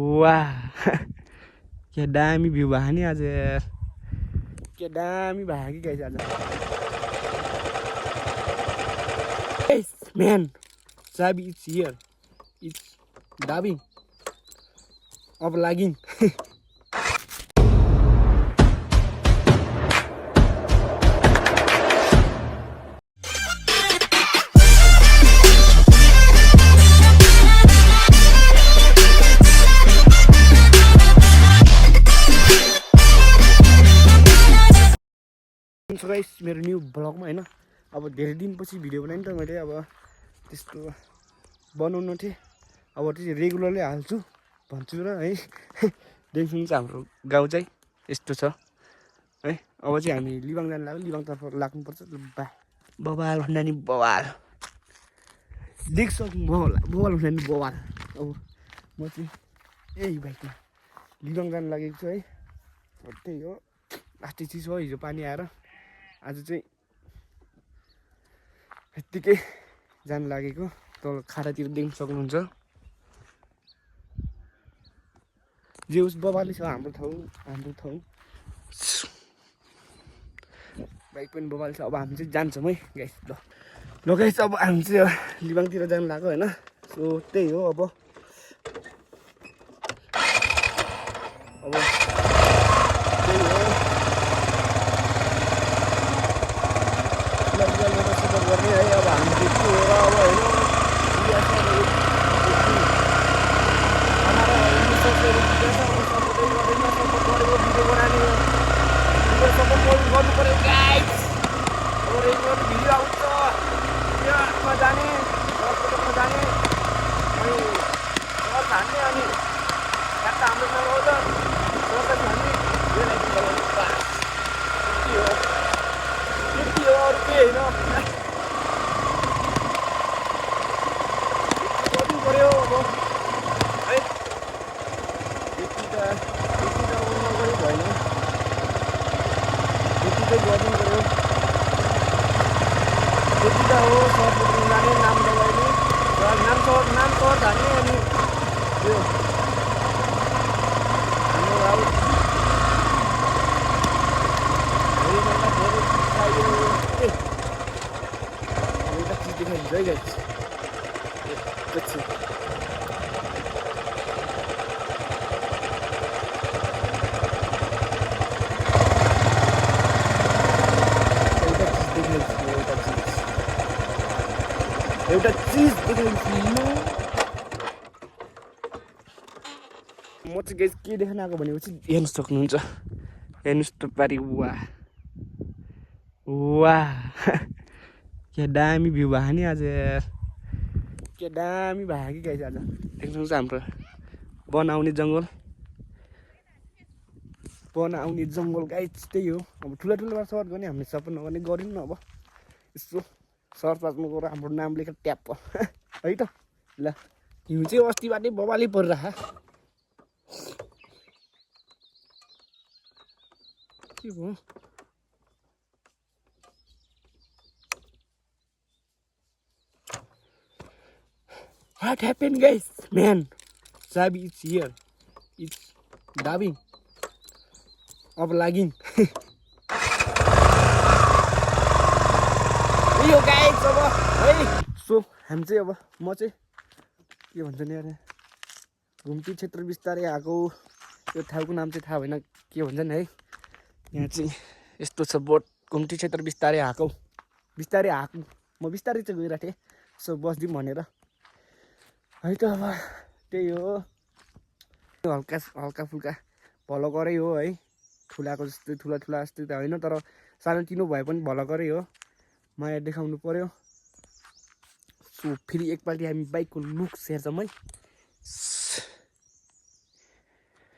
वाह क्या दामी भ्यू भयो नि आज यार क्या दामी भयो कि गाइस आज Yes man Sabi it's here it's dabbing of lagging So guys मेरो न्यू ब्लगमा हैन अब धेरै दिनपछि भिडियो बनाएँ नि त मैले अब त्यस्तो बनाउनु थिएँ अब चाहिँ रेगुलरली हाल्छु भन्छु र है देखिन्छ हाम्रो गाउँ चाहिँ यस्तो छ है अब चाहिँ हामी लिबाङ जान लाग्यो लिबाङतर्फ लाग्नुपर्छ बवाल भन्दा नि बवाल देख्छ बवाल भन्दा नि बवाल अब म चाहिँ यही बाइकमा लिबाङ जान लागेको छु है त्यही हो लास्टै चिज हो हिजो पानी आएर आज चाहिँ यत्तिकै जान लागेको तल खाडातिर देख्न सक्नुहुन्छ जे उस बवाली छ हाम्रो ठाउँ बाइक पनि बवाली छ अब हामी चाहिँ जान्छौँ है गाइस ल गाइस अब हामी चाहिँ लिबाङतिर जान लाग्यो होइन सो त्यही हो अब त्यही हो सपोर्ट गर्ने है अब हामी चाहिँ के हो र अब होइन गर्नु पर्यो गाइस अब रेगुलर भिडियो आउँछ यामा जाने हस्पिटलमा जाने अनि हान्ने अनि ट्याक्क हाम्रो नलाउँछ सरकारी हान्ने यो लागि बनाउनु पास यति हो अरू केही होइन गर्नु पर्यो अब है यति त नगरी भएन यति चाहिँ गर्नु पर्यो यति त हो सरपटमा जाने नाम लगाउने नाम सहर जाने अनि त्यो हाम्रो अब एउटा चिज देखाइन्छ है गाइस एकैछिन एउटा चिज देखाइन्छु म चाहिँ गाइस के देखाउन आएको भनेपछि हेर्न सक्नुहुन्छ हेर्नुहोस् त पारि वाह क्या दामी भ्यू भयो नि आज यार क्या दामी भयो कि गाइस आज देख्नुहुन्छ हाम्रो बनाउने जङ्गल गाइस त्यही हो अब ठुला सर्ट गर्ने हामीले सपोर्ट नगर्ने गऱ्यौँ न अब यसो सरपासमा गएर हाम्रो नाम लेखेर ट्याप है त ल हिउँ चाहिँ अस्तिबाटै बबालै परिरह के भयो What happened guys? Man, Sabi it's here. It's dabbing of lagging. Yo guys अब है सो हामी चाहिँ अब म चाहिँ के भन्छ नि यार घुम्ती क्षेत्र बिस्तारै आएको यो ठाउँको नाम चाहिँ थाहा भएन के भन्छन् है यहाँ चाहिँ यस्तो छ बोट घुम्ती क्षेत्र बिस्तारै आएको म बिस्तारै चाहिँ गइरहेको थिएँ सो बस्दिउँ भनेर है त अब त्यही हो हल्का फुल्का भलो गरै हो है ठुलाको जस्तै ठुला जस्तै त होइन तर सानोतिनो भए पनि भलो गरै हो माया देखाउनु पर्यो सो फेरि एकपल्टि हामी बाइकको लुक हेर्छौँ है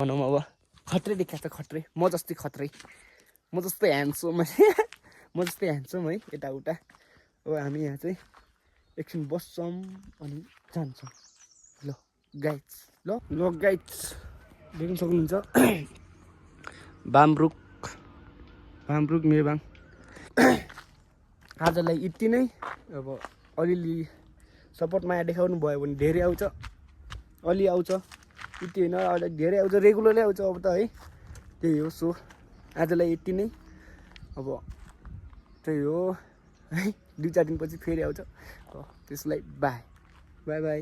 भनौँ अब खत्रै देखाएको छ खत्रै म जस्तै खत्रै म जस्तै ह्यान्डसम है यताउता हो हामी यहाँ चाहिँ एकछिन बस्छौँ अनि जान्छौँ ल गाइड्स देख्न सक्नुहुन्छ बामरुक मेबाङ आजलाई यति नै अब अलिअलि सपोर्ट माया देखाउनु भयो भने धेरै आउँछ अलि आउँछ यति होइन अझ धेरै आउँछ रेगुलरली आउँछ अब त है त्यही हो सो आजलाई यति नै अब त्यही हो है 2-4 दिनपछि फेरि आउँछ त्यसलाई बाई बाई बाई